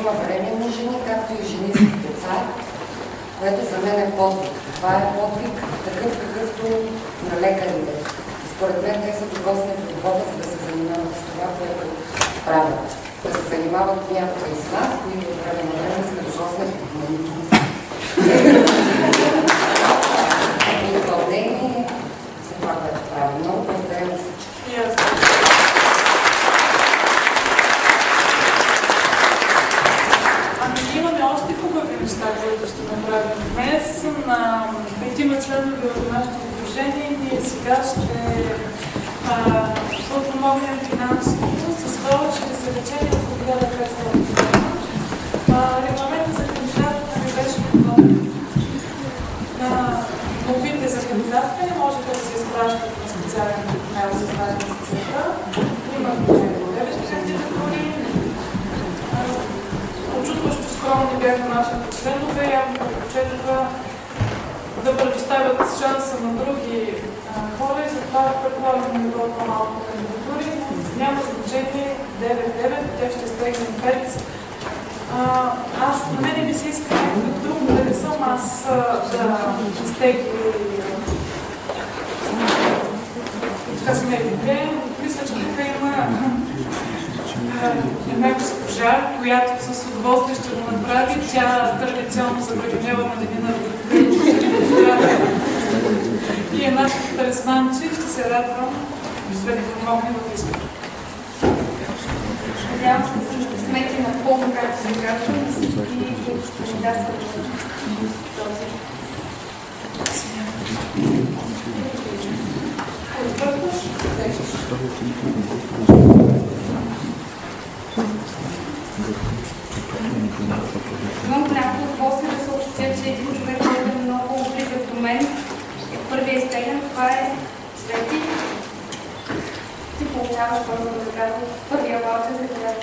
има бременни жени, както и жени с деца, което за мен е подвиг. Това е подвиг такъв, какъвто на лекарите. Според мен те са докосни в работа, за да се занимават с това, което правят. Да се занимават някога и с нас, които от време на време сме докосни в молитвите. Изпълнение за това, което правим. Много благодаря на всички. Имаме още хубави неща, които ще направим днес. На 5 членове от нашето сдружение ние сега ще подпомогнем финансово с ваучери за лечение в 1500 лева. Регламентът за кандидатстване беше подобен. Молбите за кандидатстване може да се изпращат на специален мейл за тази цифра. Има 9 кандидатури. Очудващо скромни бяха нашите членове, явно предпочетоха да предоставят шанса на други хора и затова предполагаме да бъдат по-малко кандидатури. Няма значение 9-9, те ще стегнем 5. На мене ми се иска някакъв друг, да не съм аз да изтегли късметите. Мисля, че тук има една госпожа, която с удоволствие ще го направи. Тя традиционно забременява на денина и е нашата талисманче. Ще се радвам да ни помогне в избора. Надявам се да са смети на пълно, както се казва, и всички кандидатстват този. Имам голямо удоволствие да съобщя, че един човек, който е много близък до мен, първият изтеглен, това е Свети. Ти получаваш първия ваучер за това.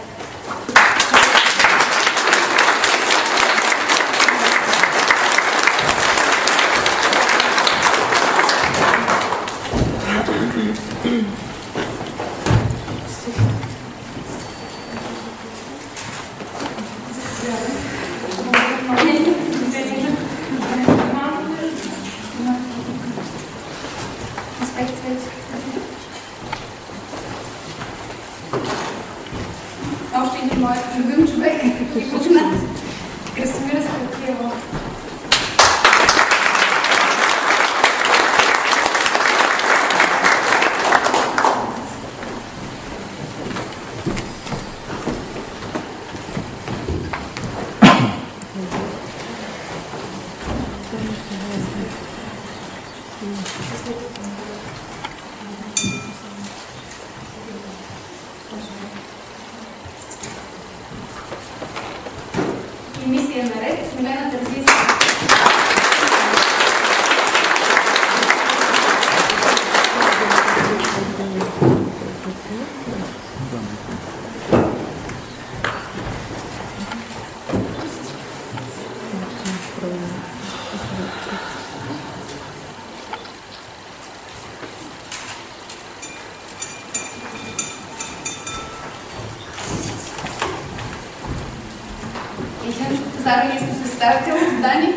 Още един моят любим човек, Красимира Скопиева. И мисия наред, Смилена Тързийска. Заранее сте представител, Дани.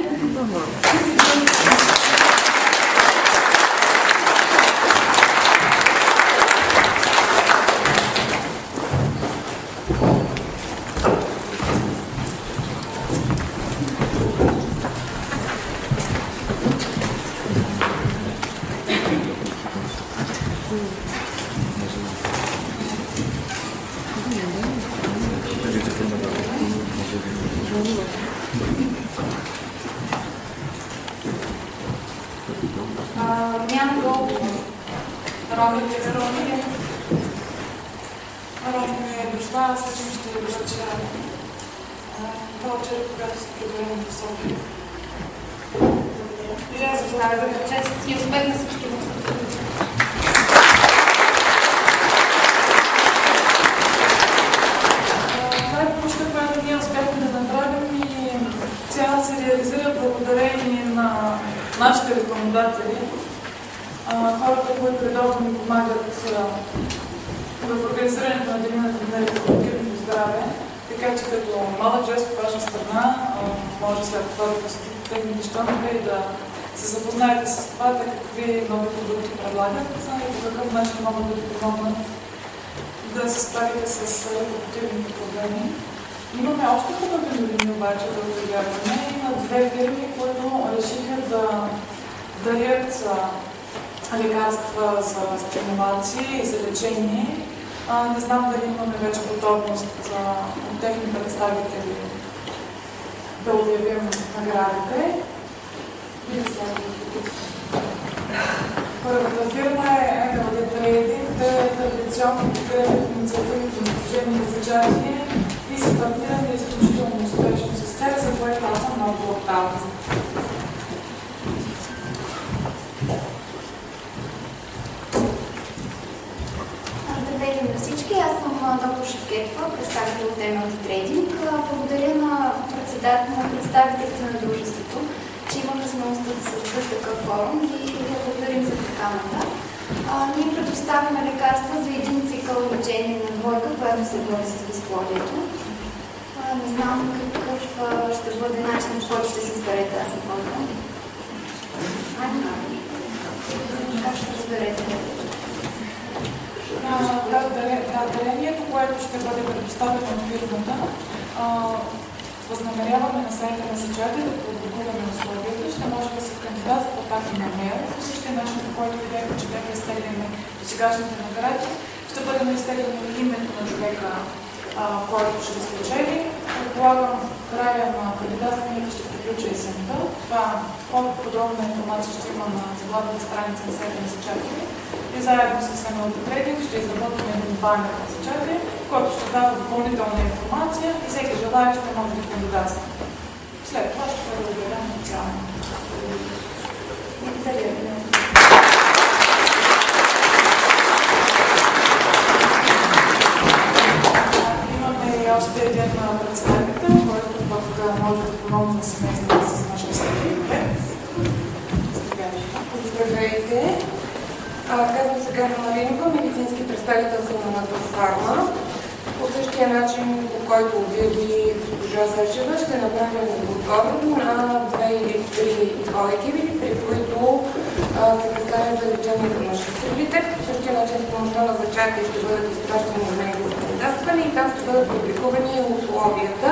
Няма долу. Ромите е дошла, аз вече ще връча ваучер, когато се приберем в София. И аз желая чест и успех на всички възможности. Това е помощта, която ние успяхме да направим и тя се реализира благодарение на нашите рекламодатели, хората, които редовно ни помагат в организирането на Деня на репродуктивното здраве. Така че като малък жест от ваша страна, може след това да посетите техните щандове и да се запознаете с това, какви нови продукти предлагат и по какъв начин могат да ви помогнат да се справите с репродуктивните проблеми. Имаме още хубави новини обаче да отгледаме. Има две фирми, които решиха да дарят лекарства за стимулации и за лечение. Не знам дали имаме вече готовност от техни представители да обявим наградите. Първата фирма е MLD Trading, те традиционно подкрепят инициативите на служебни зачатие и са партнирани изключително успешно с тях, за което аз съм много благодарна. Здравейте на всички, аз съм доктор Шевкетова, представител от MLD Trading. Благодаря на представителите на дружеството, че има възможността да се създаде такъв форум и да благодарим за поканата. Ние предоставяме лекарства за един цикъл лечение на двойка, която се бори с дисплодието. Не знам какъв ще бъде начин, по който ще се избере тази двойка. Как ще разберете? Дарението, което ще бъде предоставено от фирмата, възнамеряваме на сайта на зачатие да публикуваме условията, ще може да се кандидатства пак и на мейл. По същия начин, по който видяхме, че бяха изтегляни до сегашните награди, ще бъде изтегляно името на човека, който ще спечели. Предполагам, края на кандидатстването ще приключи есента. Това по-подробна информация ще има на главната страница на сайта на зачатие. И заедно с MLD Trading ще изработим един банер на зачатие, който ще дава допълнителна информация и всеки желаещ ще може да кандидатства. След това ще бъде обявен официално. Благодаря ви. Имаме и още един представител, който пък може да помогне на семейството с нашите стъпки. Здравейте! Казвам се Галя Маринова, медицински представител съм на Натурфарма. По същия начин, по който обяви госпожа Сашева, ще направим подбор на 2 или 3 двойки, при които се представя за лечение за мъжки сърдитет. По същия начин с помощта на зачатие ще бъдат изпращани на него за кандидатстване и там ще бъдат публикувани условията,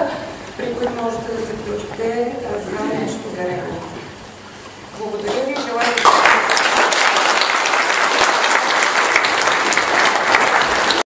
при които можете да се включите